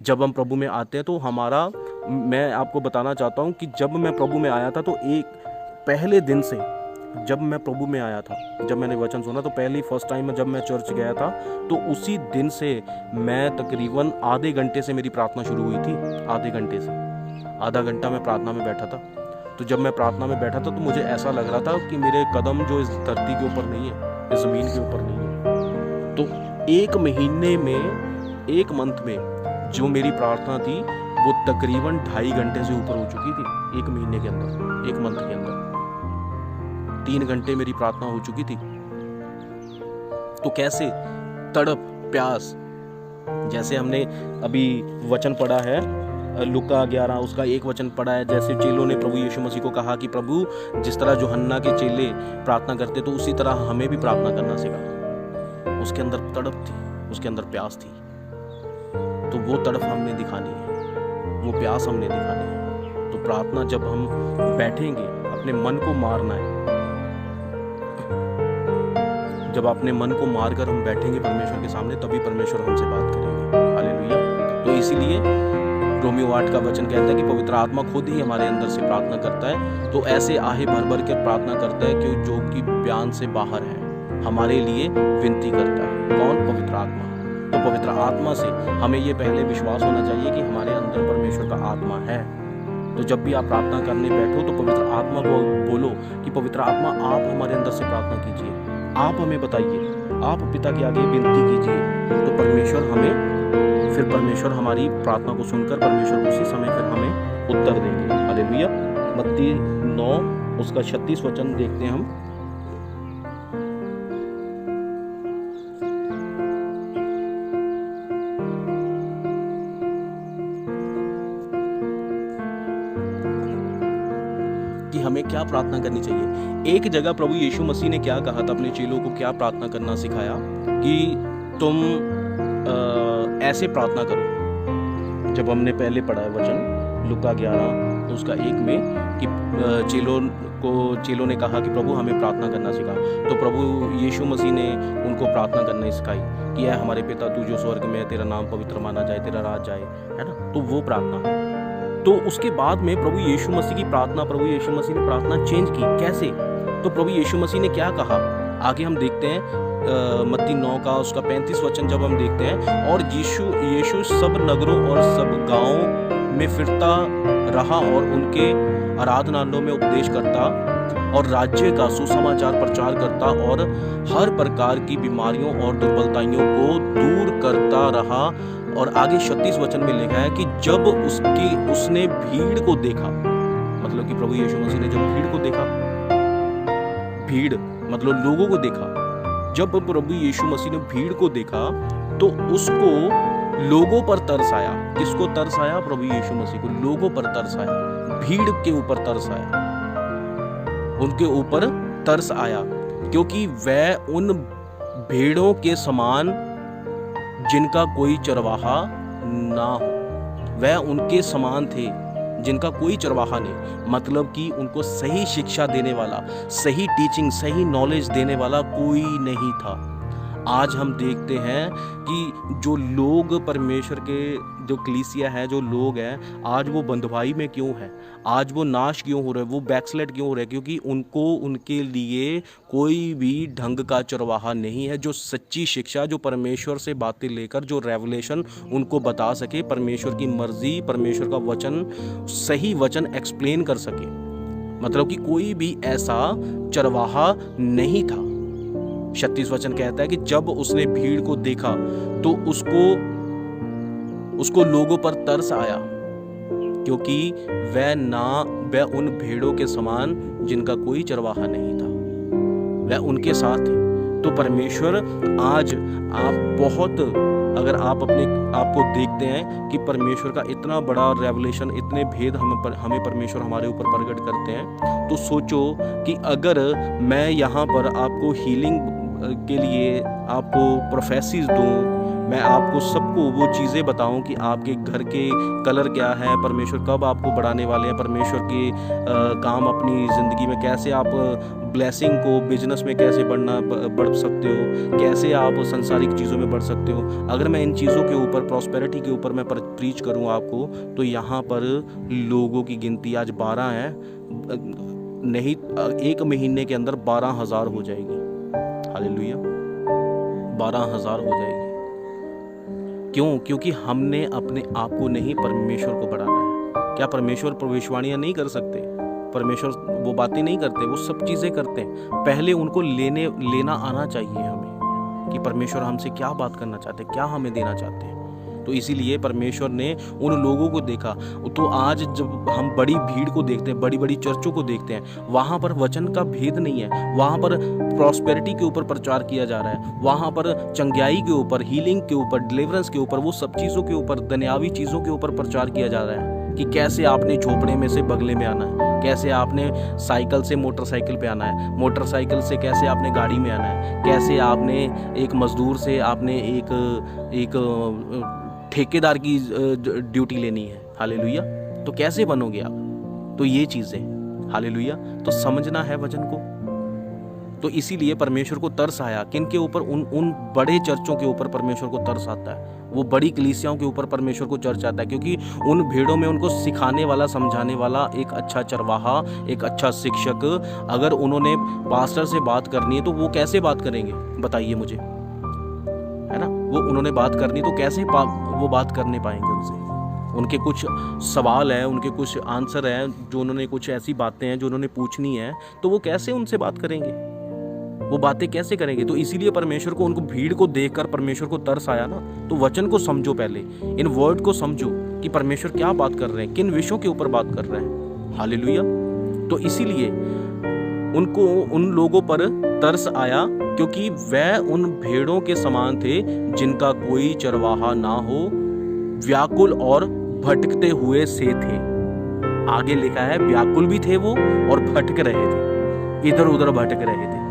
जब हम प्रभु में आते हैं तो हमारा, मैं आपको बताना चाहता हूँ कि जब मैं प्रभु में आया था तो एक पहले दिन से, जब मैं प्रभु में आया था, जब मैंने वचन सुना तो पहली फर्स्ट टाइम जब मैं चर्च गया था तो उसी दिन से मैं तकरीबन आधे घंटे से मेरी प्रार्थना शुरू हुई थी। आधे घंटे से आधा घंटा मैं प्रार्थना में बैठा था। तो जब मैं प्रार्थना में बैठा था तो मुझे ऐसा लग रहा था कि मेरे कदम जो इस धरती के ऊपर नहीं है, इस ज़मीन के ऊपर नहीं है। तो एक महीने में, एक मंथ में जो मेरी प्रार्थना थी वो तकरीबन 2.5 घंटे से ऊपर हो चुकी थी। एक महीने के अंदर, एक मंथ के अंदर 3 घंटे मेरी प्रार्थना हो चुकी थी। तो कैसे तड़प प्यास, जैसे हमने अभी वचन पढ़ा है लूका 11 उसका एक वचन पढ़ा है, जैसे चेलों ने प्रभु यीशु मसीह को कहा कि प्रभु जिस तरह यूहन्ना के चेले प्रार्थना करते तो उसी तरह हमें भी प्रार्थना करना सिखा। उसके अंदर तड़प थी, उसके अंदर प्यास थी। तो वो तड़प हमने दिखानी है, वो प्यास हमने दिखानी है। तो प्रार्थना जब हम बैठेंगे, अपने मन को मारना है। जब अपने मन को मारकर हम बैठेंगे परमेश्वर के सामने, तभी परमेश्वर हमसे बात करेंगे। हालेलुया। तो इसीलिए रोमियो 8 का वचन कहता है कि पवित्र आत्मा खुद ही हमारे अंदर से प्रार्थना करता है। तो ऐसे आहे भर भर के प्रार्थना करता है कि जो कि बयान से बाहर है, हमारे लिए विनती करता है। कौन? पवित्र आत्मा। तो पवित्र आत्मा से हमें ये पहले विश्वास होना चाहिए कि हमारे अंदर परमेश्वर का आत्मा है। तो जब भी आप प्रार्थना करने बैठो तो पवित्र आत्मा को बोलो कि पवित्र आत्मा आप हमारे अंदर से प्रार्थना कीजिए, आप हमें बताइए, आप पिता के आगे विनती कीजिए। तो परमेश्वर हमें, फिर परमेश्वर हमारी प्रार्थना को सुनकर परमेश्वर उसी समय फिर हमें उत्तर देंगे। हालेलुया। मत्ती 9 उसका 36 वचन देखते हैं हम। कि हमें क्या प्रार्थना करनी चाहिए। एक जगह प्रभु यीशु मसीह ने क्या कहा था, अपने चेलों को क्या प्रार्थना करना सिखाया कि तुम ऐसे प्रार्थना करो। जब हमने पहले पढ़ा है वचन लूका 11 उसका 1 में कि चेलों ने कहा कि प्रभु हमें प्रार्थना करना सिखा। तो प्रभु यीशु मसीह ने उनको प्रार्थना करना सिखाई कि ऐ हमारे पिता तू जो स्वर्ग में है, तेरा नाम पवित्र माना जाए, तेरा राज जाए, है ना। तो वो प्रार्थना। तो उसके बाद में प्रभु यीशु मसीह की प्रार्थना, प्रभु यीशु मसीह ने प्रार्थना चेंज की। कैसे? तो प्रभु यीशु मसीह ने क्या कहा आगे हम देखते हैं। मत्ती 9 का उसका 35 वचन जब हम देखते हैं, और यीशु सब नगरों और सब गांवों में फिरता रहा और उनके आराधनालयों में उपदेश करता और राज्य का सुसमाचार प्रचार करता और हर प्रकार की बीमारियों और दुर्बलताइयों को दूर करता रहा। और आगे 36 वचन में लिखा है कि जब उसने भीड़ को देखा, मतलब कि प्रभु यीशु मसीह ने जब भीड़ को देखा, भीड़ मतलब लोगों को देखा, जब प्रभु यीशु मसीह ने भीड़ को देखा तो उसको लोगों पर तरस आया। किसको तरस आया? प्रभु यीशु मसीह को लोगों पर तरस आया, भीड़ के ऊपर तरस आया, उनके ऊपर तरस आया, क्योंकि वह उन भेड़ों के समान जिनका कोई चरवाहा ना हो, वह उनके समान थे जिनका कोई चरवाहा नहीं। मतलब कि उनको सही शिक्षा देने वाला, सही टीचिंग, सही नॉलेज देने वाला कोई नहीं था। आज हम देखते हैं कि जो लोग परमेश्वर के, जो कलीसिया है, जो लोग हैं, आज वो बंधुआई में क्यों है, आज वो नाश क्यों हो रहे हैं, वो बैकस्लाइड क्यों हो रहे हैं? क्योंकि उनको, उनके लिए कोई भी ढंग का चरवाहा नहीं है जो सच्ची शिक्षा, जो परमेश्वर से बातें लेकर जो रेवलेशन उनको बता सके, परमेश्वर की मर्जी, परमेश्वर का वचन, सही वचन एक्सप्लेन कर सके। मतलब कि कोई भी ऐसा चरवाहा नहीं था। 36 वचन कहता है कि जब उसने भीड़ को देखा तो उसको लोगों पर तरस आया, क्योंकि वह उन भेड़ों के समान जिनका कोई चरवाहा नहीं था, वह उनके साथ थे। तो परमेश्वर आज आप बहुत, अगर आप अपने आप को देखते हैं कि परमेश्वर का इतना बड़ा रेवलेशन, इतने भेद हमें परमेश्वर हमारे ऊपर प्रकट करते हैं, तो सोचो कि अगर मैं यहाँ पर आपको हीलिंग के लिए आपको प्रोफेसीज दूँ, मैं आपको सबको वो चीज़ें बताऊं कि आपके घर के कलर क्या है, परमेश्वर कब आपको बढ़ाने वाले हैं, परमेश्वर के काम अपनी ज़िंदगी में कैसे आप ब्लेसिंग को बिजनेस में कैसे बढ़ सकते हो, कैसे आप सांसारिक चीज़ों में बढ़ सकते हो। अगर मैं इन चीज़ों के ऊपर, प्रॉस्पेरिटी के ऊपर मैं प्रीच करूं आपको, तो यहाँ पर लोगों की गिनती आज 12 है, नहीं 1 महीने के अंदर 12,000 हो जाएगी। हालेलुया, 12,000 हो जाएगी। क्यों? क्योंकि हमने अपने आप को नहीं, परमेश्वर को बढ़ाना है। क्या परमेश्वर भविष्यवाणियां नहीं कर सकते? परमेश्वर वो बातें नहीं करते, वो सब चीज़ें करते हैं। पहले उनको लेना आना चाहिए हमें कि परमेश्वर हमसे क्या बात करना चाहते हैं, क्या हमें देना चाहते हैं। तो इसीलिए परमेश्वर ने उन लोगों को देखा। तो आज जब हम बड़ी भीड़ को देखते हैं, बड़ी बड़ी चर्चों को देखते हैं, वहाँ पर वचन का भेद नहीं है, वहाँ पर प्रॉस्पेरिटी के ऊपर प्रचार किया जा रहा है, वहाँ पर चंगाई के ऊपर, हीलिंग के ऊपर, डिलीवरेंस के ऊपर, वो सब चीज़ों के ऊपर, दुनियावी चीज़ों के ऊपर प्रचार किया जा रहा है कि कैसे आपने झोपड़े में से बगले में आना है, कैसे आपने साइकिल से मोटरसाइकिल पे आना है, मोटरसाइकिल से कैसे आपने गाड़ी में आना है, कैसे आपने एक मजदूर से आपने एक ठेकेदार की ड्यूटी लेनी है। हालेलुया। तो कैसे बनोगे आप? तो ये चीज़ें, हालेलुया, तो समझना है वचन को। तो इसीलिए परमेश्वर को तरस आया किन के ऊपर? उन बड़े चर्चों के ऊपर परमेश्वर को तरस आता है, वो बड़ी कलीसियाओं के ऊपर परमेश्वर को चर्च आता है, क्योंकि उन भेड़ों में उनको सिखाने वाला, समझाने वाला एक अच्छा चरवाहा, एक अच्छा शिक्षक, अगर उन्होंने पास्टर से बात करनी है तो वो कैसे बात करेंगे? बताइए मुझे, है ना? वो उन्होंने बात करनी तो कैसे वो बात करने पाएंगे उनसे? उनके कुछ सवाल है, उनके कुछ आंसर है, जो उन्होंने कुछ ऐसी बातें हैं जो उन्होंने पूछनी है, तो वो कैसे उनसे बात करेंगे? वो बातें कैसे करेंगे? तो इसीलिए परमेश्वर को, उनको भीड़ को देखकर परमेश्वर को तरस आया ना। तो वचन को समझो, पहले इन वर्ड को समझो कि परमेश्वर क्या बात कर रहे हैं, किन विषयों के ऊपर बात कर रहे हैं। हालेलुया। तो इसीलिए उनको, उन लोगों पर तरस आया क्योंकि वह उन भेड़ों के समान थे जिनका कोई चरवाहा ना हो, व्याकुल और भटकते हुए से थे। आगे लिखा है व्याकुल भी थे वो और भटक रहे थे, इधर उधर भटक रहे थे।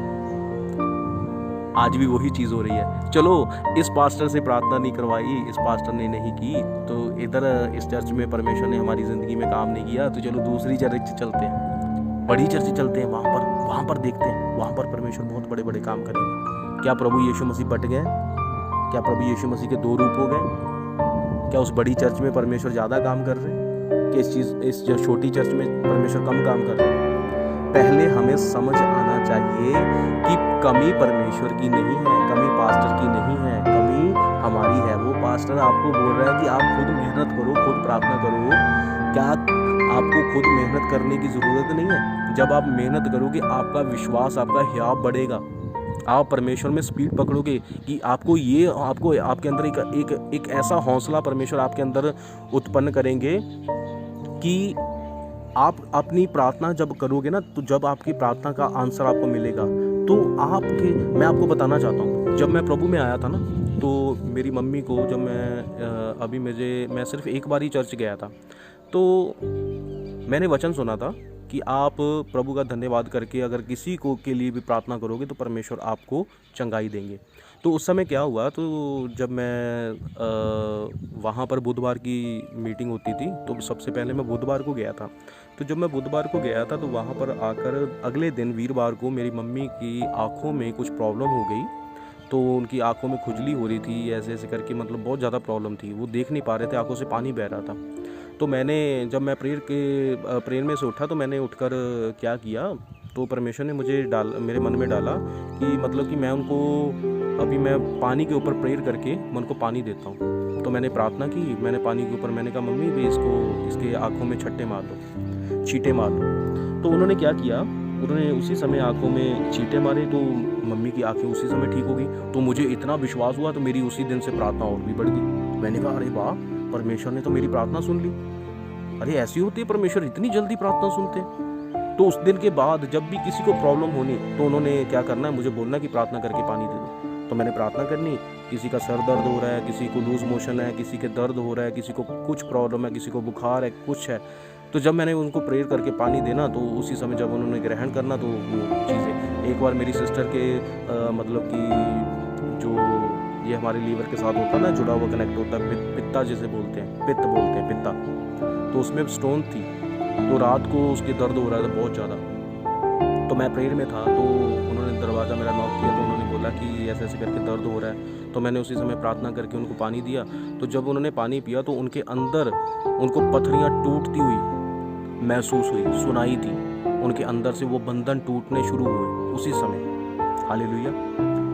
आज भी वही चीज हो रही है। चलो, इस पास्टर से प्रार्थना नहीं करवाई, इस पास्टर ने नहीं की, तो इधर इस चर्च में परमेश्वर ने हमारी जिंदगी में काम नहीं किया, तो चलो दूसरी चर्च चलते हैं, बड़ी चर्च चलते हैं, वहां पर देखते हैं, वहां पर परमेश्वर बहुत बड़े बड़े काम करेंगे। क्या प्रभु यीशु मसीह बट गए? क्या प्रभु यीशु मसीह के 2 रूप हो गए? क्या उस बड़ी चर्च में परमेश्वर ज्यादा काम कर रहे हैं कि इस जो छोटी चर्च में परमेश्वर कम काम कर रहे हैं? पहले हमें समझ आना चाहिए कि कमी परमेश्वर की नहीं है, कमी पास्टर की नहीं है, कमी हमारी है। वो पास्टर आपको बोल रहा है कि आप खुद मेहनत करो, खुद प्रार्थना करो। क्या आपको खुद मेहनत करने की ज़रूरत नहीं है? जब आप मेहनत करोगे, आपका विश्वास, आपका हियाव बढ़ेगा, आप परमेश्वर में स्पीड पकड़ोगे कि आपको आपके अंदर एक ऐसा हौसला परमेश्वर आपके अंदर उत्पन्न करेंगे कि आप अपनी प्रार्थना जब करोगे ना, तो जब आपकी प्रार्थना का आंसर आपको मिलेगा, तो मैं आपको बताना चाहता हूँ, जब मैं प्रभु में आया था ना, तो मेरी मम्मी को, जब मैं सिर्फ एक बार ही चर्च गया था, तो मैंने वचन सुना था कि आप प्रभु का धन्यवाद करके अगर किसी को के लिए भी प्रार्थना करोगे तो परमेश्वर आपको चंगाई देंगे। तो उस समय क्या हुआ, तो जब मैं वहाँ पर बुधवार की मीटिंग होती थी, तो सबसे पहले मैं बुधवार को गया था। तो जब मैं बुधवार को गया था, तो वहाँ पर आकर अगले दिन वीरवार को मेरी मम्मी की आँखों में कुछ प्रॉब्लम हो गई। तो उनकी आँखों में खुजली हो रही थी, ऐसे ऐसे करके, मतलब बहुत ज़्यादा प्रॉब्लम थी, वो देख नहीं पा रहे थे, आँखों से पानी बह रहा था। तो जब मैं प्रेयर में से उठा, तो मैंने उठकर क्या किया, तो परमेश्वर ने मेरे मन में डाला कि मतलब कि मैं पानी के ऊपर प्रेयर करके मैं उनको पानी देता हूँ। तो मैंने प्रार्थना की, मैंने पानी के ऊपर मैंने कहा मम्मी भी इसके आँखों में छींटे मार दो। तो उन्होंने क्या किया, उन्होंने उसी समय आँखों में छींटे मारे, तो मम्मी की आँखें उसी समय ठीक हो गई। तो मुझे इतना विश्वास हुआ, तो मेरी उसी दिन से प्रार्थना और भी बढ़ गई। मैंने कहा अरे वाह, परमेश्वर ने तो मेरी प्रार्थना सुन ली। अरे ऐसी होती है, परमेश्वर इतनी जल्दी प्रार्थना सुनते हैं। तो उस दिन के बाद जब भी किसी को प्रॉब्लम होनी, तो उन्होंने क्या करना है, मुझे बोलना कि प्रार्थना करके पानी दे दो। तो मैंने प्रार्थना करनी, किसी का सर दर्द हो रहा है, किसी को लूज मोशन है, किसी के दर्द हो रहा है, किसी को कुछ प्रॉब्लम है, किसी को बुखार है, कुछ है, तो जब मैंने उनको प्रेयर करके पानी देना, तो उसी समय जब उन्होंने ग्रहण करना, तो वो चीज़ें, एक बार मेरी सिस्टर के मतलब कि जो ये हमारे लीवर के साथ होता है ना, जुड़ा हुआ कनेक्ट होता है, पित्ता जिसे बोलते हैं, पित्त बोलते हैं, पित्ता। तो उसमें स्टोन थी, तो रात को उसके दर्द हो रहा था बहुत ज़्यादा। तो मैं प्रेयर में था, तो उन्होंने दरवाज़ा मेरा नॉक किया, तो उन्होंने बोला कि ऐसे ऐसे करके दर्द हो रहा है। तो मैंने उसी समय प्रार्थना करके उनको पानी दिया। तो जब उन्होंने पानी पिया तो उनके अंदर उनको पथरियाँ टूटती हुई महसूस हुई, सुनाई थी। उनके अंदर से वो बंधन टूटने शुरू हुए उसी समय। हालेलुया।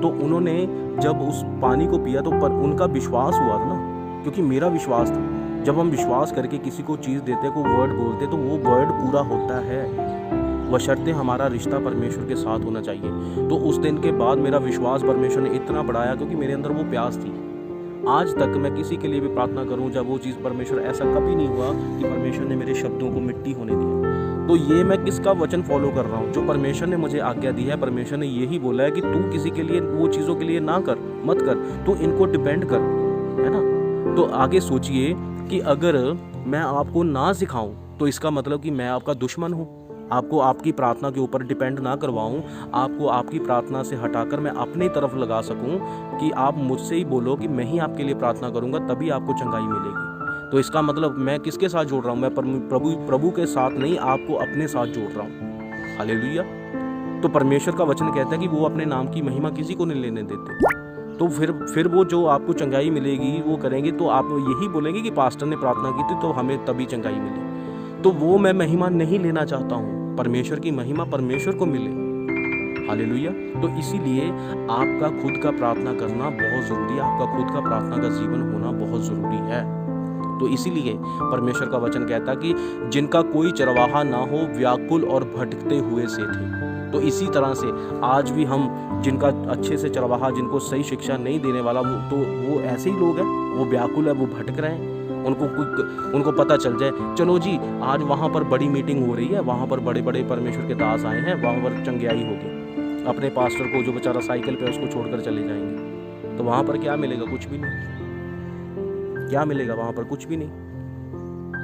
तो उन्होंने जब उस पानी को पिया तो पर उनका विश्वास हुआ था ना, क्योंकि मेरा विश्वास था। जब हम विश्वास करके किसी को चीज़ देते, को वर्ड बोलते, तो वो वर्ड पूरा होता है, बशर्ते हमारा रिश्ता परमेश्वर के साथ होना चाहिए। तो उस दिन के बाद मेरा विश्वास परमेश्वर ने इतना बढ़ाया, क्योंकि मेरे अंदर वो प्यास थी। आज तक मैं किसी के लिए भी प्रार्थना करूं, जब वो चीज़ परमेश्वर, ऐसा कभी नहीं हुआ कि परमेश्वर ने मेरे शब्दों को मिट्टी होने दिया। तो ये मैं किसका वचन फॉलो कर रहा हूँ? जो परमेश्वर ने मुझे आज्ञा दी है। परमेश्वर ने यही बोला है कि तू किसी के लिए वो चीज़ों के लिए ना कर, मत कर, तू इनको डिपेंड कर, है ना। तो आगे सोचिए कि अगर मैं आपको ना सिखाऊं तो इसका मतलब कि मैं आपका दुश्मन हूँ। आपको आपकी प्रार्थना के ऊपर डिपेंड ना करवाऊं, आपको आपकी प्रार्थना से हटाकर मैं अपनी तरफ लगा सकूं कि आप मुझसे ही बोलो कि मैं ही आपके लिए प्रार्थना करूंगा, तभी आपको चंगाई मिलेगी। तो इसका मतलब मैं किसके साथ जोड़ रहा हूं? मैं प्रभु के साथ नहीं, आपको अपने साथ जोड़ रहा हूं। हालेलुया। तो परमेश्वर का वचन कहता है कि वो अपने नाम की महिमा किसी को नहीं लेने देते। तो फिर वो जो आपको चंगाई मिलेगी वो करेंगे, तो आप यही बोलेंगे कि पास्टर ने प्रार्थना की थी तो हमें तभी चंगाई मिली। तो वो मैं महिमा नहीं लेना चाहता हूँ। परमेश्वर की महिमा परमेश्वर को मिले। हालेलुया। तो इसीलिए आपका खुद का प्रार्थना करना बहुत ज़रूरी है, आपका खुद का प्रार्थना का जीवन होना बहुत ज़रूरी है। तो इसीलिए परमेश्वर का वचन कहता कि जिनका कोई चरवाहा ना हो, व्याकुल और भटकते हुए से थे। तो इसी तरह से आज भी हम, जिनका अच्छे से चरवाहा, जिनको सही शिक्षा नहीं देने वाला, वो ऐसे ही लोग हैं, वो व्याकुल है, वो भटक रहे हैं। उनको पता चल जाए, चलो जी आज वहाँ पर बड़ी मीटिंग हो रही है, वहाँ पर बड़े बड़े परमेश्वर के दास आए हैं, वहाँ पर चंगाई होगी, अपने पास्टर को जो बेचारा साइकिल पे उसको छोड़कर चले जाएंगे। तो वहाँ पर क्या मिलेगा? कुछ भी नहीं। क्या मिलेगा वहाँ पर? कुछ भी नहीं।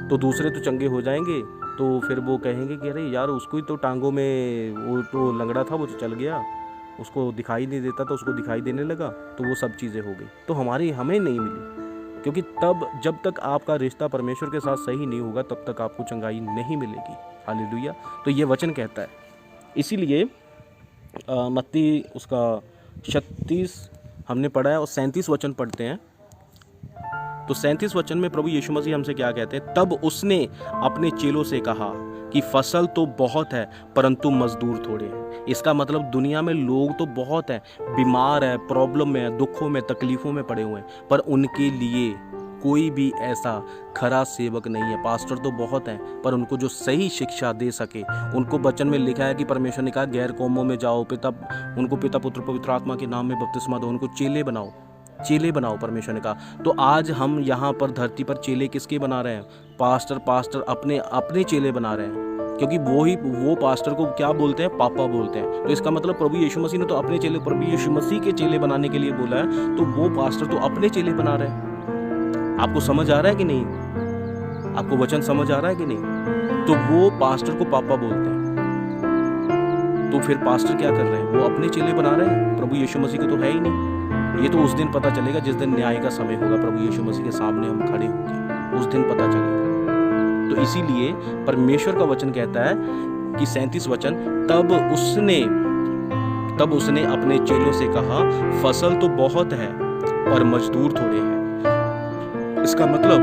तो दूसरे तो चंगे हो जाएंगे, तो फिर वो कहेंगे कि अरे यार उसको ही तो टांगों में, वो तो लंगड़ा था वो तो चल गया, उसको दिखाई नहीं देता तो उसको दिखाई देने लगा, तो वो सब चीज़ें हो गई। तो हमें नहीं मिली, क्योंकि जब तक आपका रिश्ता परमेश्वर के साथ सही नहीं होगा तब तक आपको चंगाई नहीं मिलेगी। हालेलुया। तो ये वचन कहता है। इसीलिए मत्ती उसका 36 हमने पढ़ा है और 37 वचन पढ़ते हैं। तो 37 वचन में प्रभु यीशु मसीह हमसे क्या कहते हैं? तब उसने अपने चेलों से कहा कि फसल तो बहुत है परंतु मजदूर थोड़े हैं। इसका मतलब दुनिया में लोग तो बहुत हैं, बीमार है, प्रॉब्लम में है, दुखों में, तकलीफों में पड़े हुए हैं, पर उनके लिए कोई भी ऐसा खरा सेवक नहीं है। पास्टर तो बहुत हैं, पर उनको जो सही शिक्षा दे सके, उनको वचन में लिखा है कि परमेश्वर ने कहा गैर कौमों में जाओ, उनको पिता पुत्र पवित्र आत्मा के नाम में बपतिस्मा दो, उनको चेले बनाओ परमेश्वर ने कहा। तो आज हम यहाँ पर धरती पर चेले किसके बना रहे हैं? पास्टर अपने चेले बना रहे हैं, क्योंकि वो पास्टर को क्या बोलते हैं? पापा बोलते हैं। तो इसका मतलब प्रभु यीशु मसीह ने तो अपने चेले, प्रभु यीशु मसीह के चेले बनाने के लिए बोला है, तो वो पास्टर तो अपने चेले बना रहे हैं। आपको समझ आ रहा है कि नहीं? आपको वचन समझ आ रहा है कि नहीं? तो वो पास्टर को पापा बोलते हैं। तो फिर पास्टर क्या कर रहे हैं? वो अपने चेले बना रहे हैं, प्रभु यीशु मसीह के तो है ही नहीं। ये तो उस दिन पता चलेगा जिस दिन न्याय का समय होगा, प्रभु यीशु मसीह के सामने हम खड़े होंगे, उस दिन पता चलेगा। तो इसीलिए परमेश्वर का वचन कहता है कि 37 वचन, तब उसने अपने चेलों से कहा फसल तो बहुत है पर मजदूर थोड़े हैं। इसका मतलब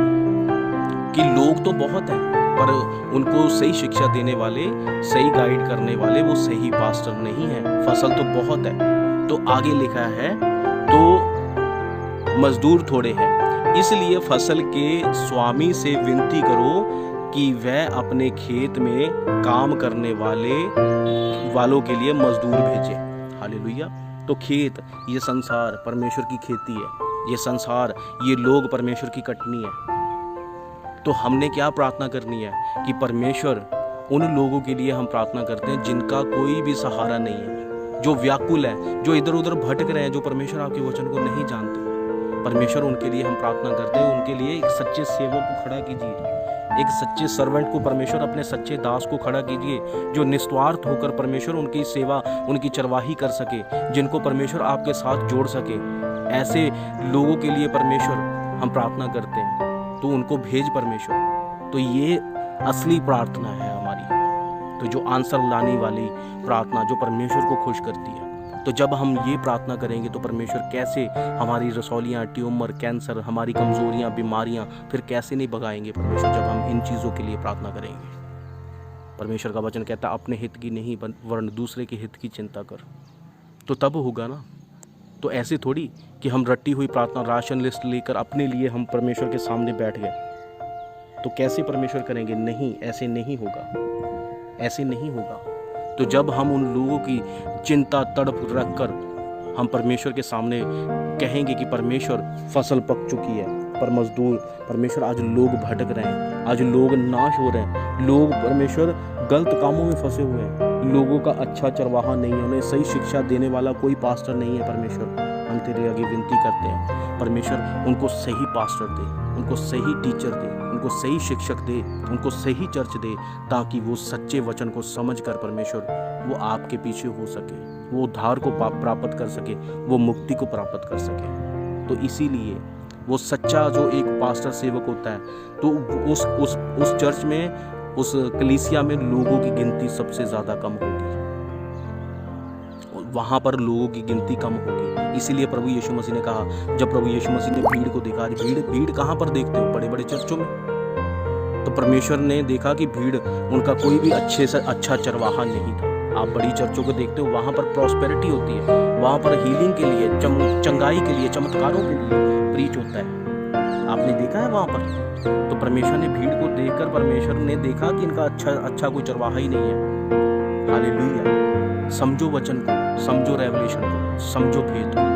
कि लोग तो बहुत हैं, पर उनको सही शिक्षा देने वाले, सही गाइड करने वाले वो सही पास्टर नहीं है। फसल तो बहुत है, तो आगे लिखा है तो मजदूर थोड़े हैं। इसलिए फसल के स्वामी से विनती करो कि वह अपने खेत में काम करने वालों के लिए मजदूर भेजे। हालेलुया। तो खेत, ये संसार परमेश्वर की खेती है, ये संसार, ये लोग परमेश्वर की कटनी है। तो हमने क्या प्रार्थना करनी है कि परमेश्वर, उन लोगों के लिए हम प्रार्थना करते हैं जिनका कोई भी सहारा नहीं है, जो व्याकुल है, जो इधर उधर भटक रहे हैं, जो परमेश्वर आपके वचन को नहीं जानते। परमेश्वर उनके लिए हम प्रार्थना करते हैं, उनके लिए एक सच्चे सेवक को खड़ा कीजिए, एक सच्चे सर्वेंट को परमेश्वर, अपने सच्चे दास को खड़ा कीजिए, जो निस्वार्थ होकर परमेश्वर उनकी सेवा, उनकी चरवाही कर सके, जिनको परमेश्वर आपके साथ जोड़ सके। ऐसे लोगों के लिए परमेश्वर हम प्रार्थना करते हैं, तो उनको भेज परमेश्वर। तो ये असली प्रार्थना है हमारी, तो जो आंसर लाने वाली प्रार्थना, जो परमेश्वर को खुश करती है। तो जब हम ये प्रार्थना करेंगे तो परमेश्वर कैसे हमारी रसौलियाँ, ट्यूमर, कैंसर, हमारी कमज़ोरियाँ, बीमारियाँ फिर कैसे नहीं भगाएंगे परमेश्वर, जब हम इन चीज़ों के लिए प्रार्थना करेंगे। परमेश्वर का वचन कहता है अपने हित की नहीं वरन दूसरे के हित की चिंता कर, तो तब होगा ना। तो ऐसे थोड़ी कि हम रट्टी हुई प्रार्थना, राशन लिस्ट लेकर अपने लिए हम परमेश्वर के सामने बैठ गए, तो कैसे परमेश्वर करेंगे? नहीं, ऐसे नहीं होगा, ऐसे नहीं होगा। तो जब हम उन लोगों की चिंता तड़प रख कर हम परमेश्वर के सामने कहेंगे कि परमेश्वर फसल पक चुकी है, पर मजदूर परमेश्वर, आज लोग भटक रहे हैं, आज लोग नाश हो रहे हैं, लोग परमेश्वर गलत कामों में फंसे हुए हैं, लोगों का अच्छा चरवाहा नहीं है, उन्हें सही शिक्षा देने वाला कोई पास्टर नहीं है। परमेश्वर हम तेरे आगे विनती करते हैं, परमेश्वर उनको सही पास्टर दे, उनको सही टीचर दे, उनको सही शिक्षक दे, उनको सही चर्च दे, ताकि वो सच्चे वचन को समझ कर परमेश्वर वो आपके पीछे हो सके, वो उद्धार को प्राप्त कर सके, वो मुक्ति को प्राप्त कर सके। तो इसीलिए वो सच्चा जो एक पास्टर सेवक होता है, तो उस चर्च में, उस कलीसिया में लोगों की गिनती सबसे ज़्यादा कम होगी, वहाँ पर लोगों की गिनती कम होगी। इसीलिए प्रभु यीशु मसीह ने कहा, जब प्रभु यीशु मसीह ने भीड़ को देखा, भीड़ कहाँ पर देखते हो? बड़े बड़े चर्चों में। तो परमेश्वर ने देखा कि भीड़, उनका कोई भी अच्छे से अच्छा चरवाहा नहीं था। आप बड़ी चर्चों को देखते हो, वहाँ पर प्रॉस्पेरिटी होती है, वहाँ पर हीलिंग के लिए, चंगाई के लिए, चमत्कारों के लिए प्रीच होता है, आपने देखा है वहाँ पर। तो परमेश्वर ने भीड़ को देखकर परमेश्वर ने देखा कि इनका अच्छा कोई चरवाहा ही नहीं है। हालेलुया। समझो वचन को, समझो रेवलेशन को, समझो भेद को।